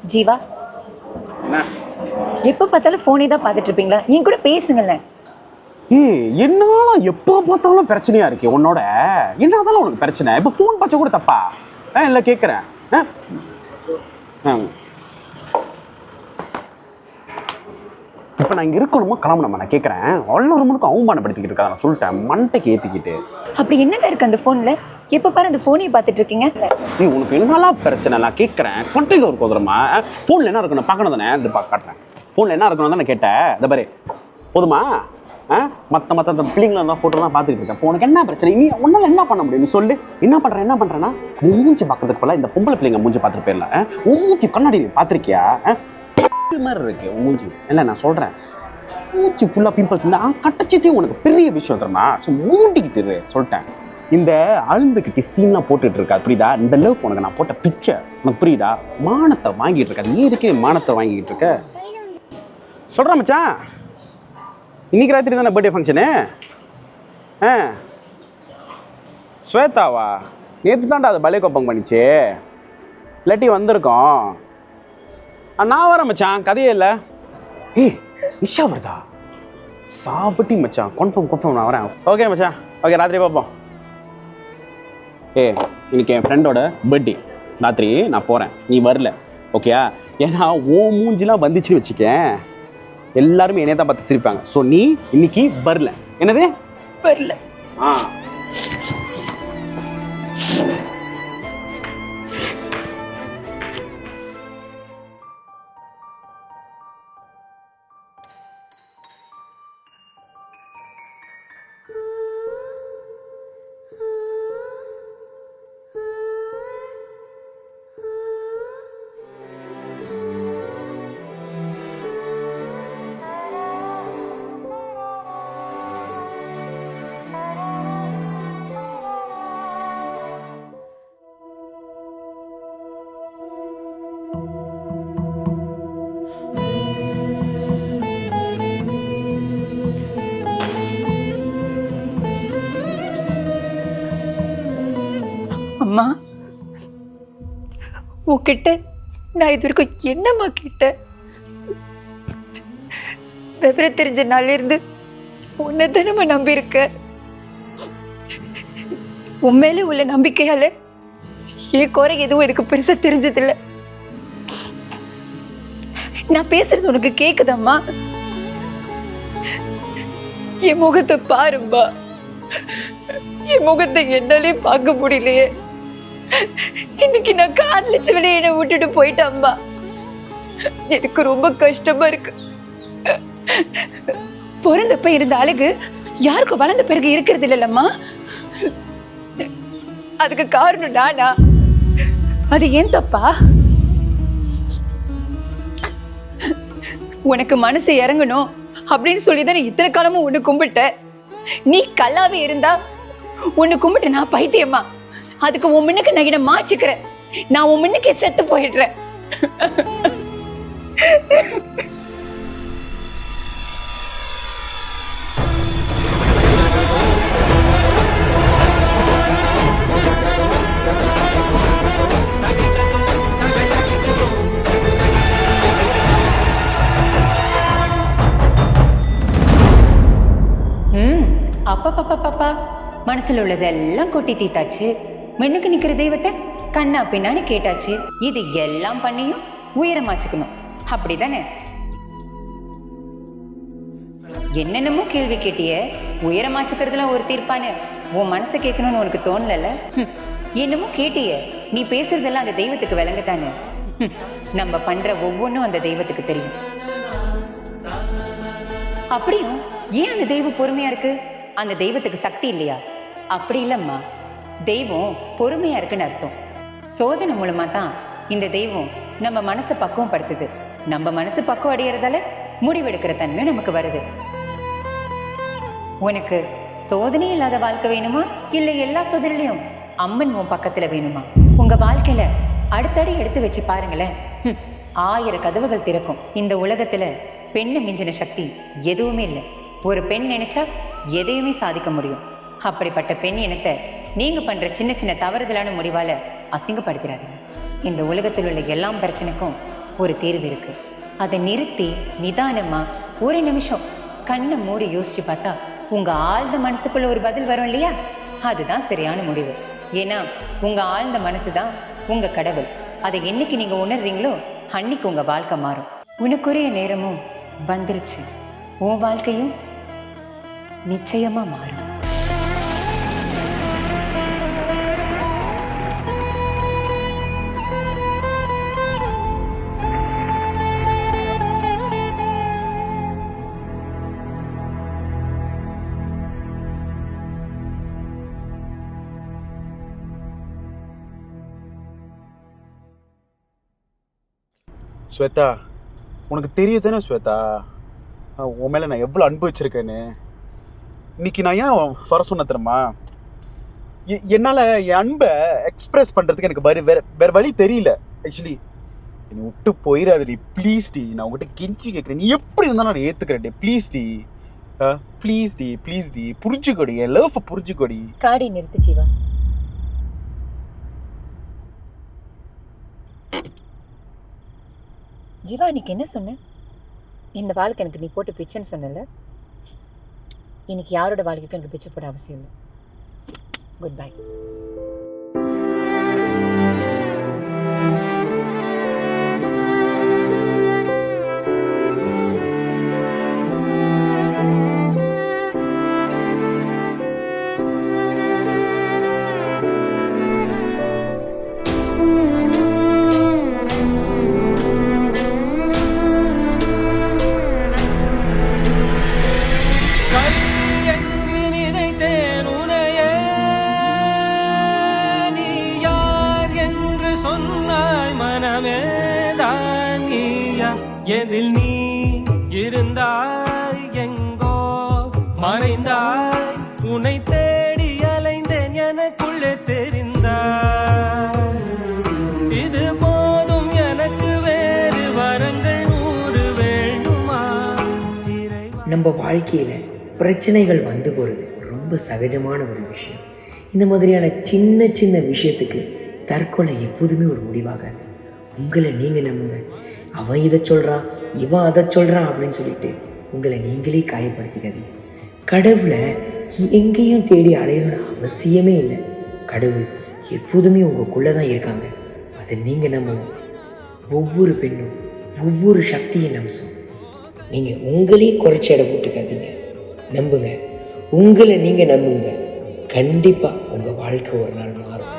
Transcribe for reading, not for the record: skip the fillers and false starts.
ஜீவா, எப்ப பார்த்தாலும் போனே தான் பார்த்துட்டு இருப்பீங்களா? என் கூட பேசுங்களேன். என்னாலும் எப்போ பார்த்தாலும் பிரச்சனையா இருக்கு உன்னோட. என்னதாலும் உனக்கு பிரச்சனை? இப்போ ஃபோன் பச்சை கூட தப்பா? இல்லை கேட்குறேன். இப்போ நான் இங்கே இருக்கணுமா கிளம்பணுமா நான் கேட்குறேன். எல்லாருமனுக்கு அவமானப்படுத்திக்கிட்டு இருக்கா நான் சொல்லிட்டேன், மண்டைக்கு ஏற்றிக்கிட்டு. அப்படி என்னதான் இருக்கு அந்த ஃபோனில்? எப்போ பாரு அந்த ஃபோனையை பார்த்துட்டு இருக்கீங்க. உனக்கு என்னெல்லாம் பிரச்சனை நான் கேட்குறேன். கொண்டையில் ஒரு குதிரமா ஃபோனில் என்ன இருக்கணும் பார்க்கணும் தானே? இந்த காட்டுறேன். ஃபோனில் என்ன இருக்கணும் தான் நான் கேட்டேன். இந்த பாரு போதுமா? மற்ற பிள்ளைங்கள ஃபோட்டோலாம் பார்த்துக்கிட்டு இருக்கேன். உனக்கு என்ன பிரச்சனை? நீ உன்னால என்ன பண்ண முடியும்? நீ சொல்லு. என்ன பண்ணுறேன்னா உன் மூஞ்சி பார்க்கறதுக்கு போல இந்த பொம்பளை பிள்ளைங்க மூஞ்சி பார்த்துட்டு போயிடலாம். உன் மூஞ்சி கண்ணாடி பார்த்துருக்கியா? மாதிரி இருக்கு உன் மூஞ்சி. இல்லை நான் சொல்கிறேன், மூஞ்சி ஃபுல்லாக பிம்பிள்ஸ் இல்லை. கட்டச்சதே உனக்கு பெரிய விஷயம் தெரியுமா? ஸோ மூட்டிக்கிட்டு சொல்லிட்டேன். இந்த அழுந்துக்கிட்டு சீன்லாம் போட்டுட்டு இருக்கா புரியுதா? இந்த லவ் உனக்கு நான் போட்ட பிக்சர் உனக்கு புரியுதா? மானத்தை வாங்கிட்டு இருக்க. அது இருக்கே மானத்தை வாங்கிக்கிட்டு இருக்க. சொல்கிறேன் மச்சான், இன்னைக்கு ராத்திரி தானே பர்த்டே ஃபங்க்ஷனு. ஸ்வேதாவா? நேற்று தான்டா அது பலே கோப்பம் பண்ணிச்சு. இல்லாட்டி வந்திருக்கோம். நான் வரேன் மச்சான், கதையே இல்லை. நிஷா வருதா? சாப்பிட்டி மச்சான், கன்ஃபார்ம் நான் வரேன். ஓகே மச்சான், ஓகே ராத்திரி பார்ப்போம். இன்னைக்கு என் ஃப்ரெண்டோட பர்த்டே. ராத்திரி நான் போகிறேன், நீ வரல ஓகேயா? ஏன்னா ஓ மூஞ்சிலாம் வந்துச்சுன்னு வச்சுக்கேன், எல்லாருமே என்னைய தான் பார்த்து சிரிப்பாங்க. ஸோ நீ இன்னைக்கு வரல. என்னது வரல? அம்மா, உன்கிட்ட நான் இது வரைக்கும் என்னம்மா கேட்டேன்? விவரம் தெரிஞ்ச நாள்ல இருந்து உன்னை தானம்மா நம்பி இருக்க. உன் மேல உள்ள நம்பிக்கையால என் குறை எதுவும் எனக்கு பெருசா தெரிஞ்சதில்லை. நான் பேசுறது உனக்கு கேக்குதம்மா? என் முகத்தை பாரும்பா. என் முகத்தை என்னாலே பார்க்க முடியலையே. இன்னைக்கு நான் காதலிச்சவனே என்னை விட்டுட்டு போயிட்டாம்மா. எனக்கு ரொம்ப கஷ்டமா இருக்கு. பிறந்தப்ப இருந்த அழகு யாருக்கும் வளர்ந்த பிறகு இருக்கிறது இல்லம்மா. அதுக்கு காரணம் நானா? அது ஏன் தப்பா? உனக்கு மனசு இறங்கணும் அப்படின்னு சொல்லிதான் இத்தனை காலமும் உன்னை கும்பிட்ட. நீ கல்லாவே இருந்தா உன்னை கும்பிட்டு நான் பைத்தியம்மா? அதுக்கு உன் முன்னுக்கு நான் என்ன மாச்சிக்கிறேன். நான் உன் முன்னுக்கே செத்து போயிடுறேன். அப்பா மனசுல உள்ளதெல்லாம் கொட்டி தீத்தாச்சு. மின்னுக்கு நிக்கிற தெய்வத்தை கண்ணா பின்னான்னு கேட்டாச்சு. இது எல்லாம் பண்ணியும் உயரமாச்சுக்கணும், அப்படிதானே? என்னென்னமோ கேள்வி கேட்டிய. உயரமாச்சுக்கிறதுலாம் ஒரு தீர்ப்பானு உன் மனசை கேட்கணும்னு உனக்கு தோணல? என்னமோ கேட்டிய. நீ பேசுறதெல்லாம் அந்த தெய்வத்துக்கு விளங்கத்தானே? நம்ம பண்ற ஒவ்வொன்றும் அந்த தெய்வத்துக்கு தெரியும். அப்படியும் ஏன் அந்த தெய்வம் பொறுமையா இருக்கு? அந்த தெய்வத்துக்கு சக்தி இல்லையா? அப்படி இல்லம்மா, தெய்வம் பொறுமையா இருக்குன்னு அர்த்தம். சோதனை மூலமா தான் இந்த தெய்வம் நம்ம மனசை பக்குவம் படுத்துது. நம்ம மனசு பக்குவம் அடையறதால முடிவெடுக்கிற தன்மை நமக்கு வருது. உனக்கு சோதனை இல்லாத வாழ்க்கை வேணுமா, இல்லை எல்லா சோதனையிலையும் அம்மன் உன் பக்கத்துல வேணுமா? உங்க வாழ்க்கையில அடுத்தடி எடுத்து வச்சு பாருங்களேன். 1000 கதவுகள் திறக்கும். இந்த உலகத்துல பெண்ணை மிஞ்சின சக்தி எதுவுமே இல்லை. ஒரு பெண் நினைச்சா எதையுமே சாதிக்க முடியும். அப்படிப்பட்ட பெண் இனத்தை நீங்க பண்ற சின்ன சின்ன தவறுதலான முடிவால அசிங்கப்படுத்திடாதீங்க. இந்த உலகத்தில் உள்ள எல்லா பிரச்சனைக்கும் ஒரு தீர்வு இருக்கு. அதை நிறுத்தி நிதானமா ஒரு நிமிஷம் கண்ணை மூடி யோசிச்சு பார்த்தா உங்க ஆழ்ந்த மனசுக்குள்ள ஒரு பதில் வரும் இல்லையா, அதுதான் சரியான முடிவு. ஏன்னா உங்க ஆழ்ந்த மனசு தான் உங்க கடவுள். அதை என்னைக்கு நீங்க உணர்றீங்களோ அன்னைக்கு உங்க வாழ்க்கை மாறும். உனக்குரிய நேரமும் வந்துருச்சு. உன் வாழ்க்கையும் நிச்சயமா மாறும். ஸ்வேதா, உனக்கு தெரியுதானே ஸ்வேதா உன் மேலே நான் எவ்வளோ அன்பு வச்சிருக்கேன்னு. இன்னைக்கு நான் ஏன் வர சொன்ன தெரியுமா, என்னால் என் அன்பை எக்ஸ்பிரஸ் பண்ணுறதுக்கு எனக்கு வேற வழி தெரியல. ஆக்சுவலி என்னை விட்டு போயிடாதடி ப்ளீஸ் டி. நான் உங்ககிட்ட கெஞ்சி கேட்குறேன், நீ எப்படி இருந்தாலும் நான் ஏற்றுக்கிறேன் டி. ப்ளீஸ் டி, ப்ளீஸ் டி, புரிஞ்சுக்கோடி, என் லவ் புரிஞ்சுக்கோடி. காடி நிறுத்து ஜீவா. ஜீவா, இன்னைக்கு என்ன சொன்ன? இந்த வாழ்க்கை எனக்கு நீ போட்டு பிச்சைன்னு சொன்னல. இன்னைக்கு யாரோட வாழ்க்கைக்கும் எனக்கு பிச்சை போட அவசியம் இல்லை. Good bye. எதில் நீ இருந்தாய், எங்கோ மறைந்தாய், உன்னை தேடி அலைந்தேன், எனக்குள்ளே தெரிந்தாய். இது போதும் எனக்கு, வேறு வரங்கள் 100 வேண்டுமா? நம்ம வாழ்க்கையில் பிரச்சனைகள் வந்து போகிறது ரொம்ப சகஜமான ஒரு விஷயம். இந்த மாதிரியான சின்ன சின்ன விஷயத்துக்கு தற்கொலை எப்போதுமே ஒரு முடிவாகாது. உங்களை நீங்கள் நம்புங்க. அவன் இதை சொல்கிறான், இவன் அதை சொல்கிறான் அப்படின்னு சொல்லிட்டு உங்களை நீங்களே காயப்படுத்திக்காதீங்க. கடவுளை எங்கேயும் தேடி அடையணும்னு அவசியமே இல்லை. கடவுள் எப்போதுமே உங்களுக்குள்ளே தான் இருக்காங்க. அதை நீங்கள் நம்பணும். ஒவ்வொரு பெண்ணும் ஒவ்வொரு சக்தியை நம்சும். நீங்கள் உங்களையும் குறைச்சி இடம் போட்டுக்காதீங்க. நம்புங்க, உங்களை நீங்கள் நம்புங்க. கண்டிப்பாக உங்கள் வாழ்க்கை ஒரு நாள் மாறும்.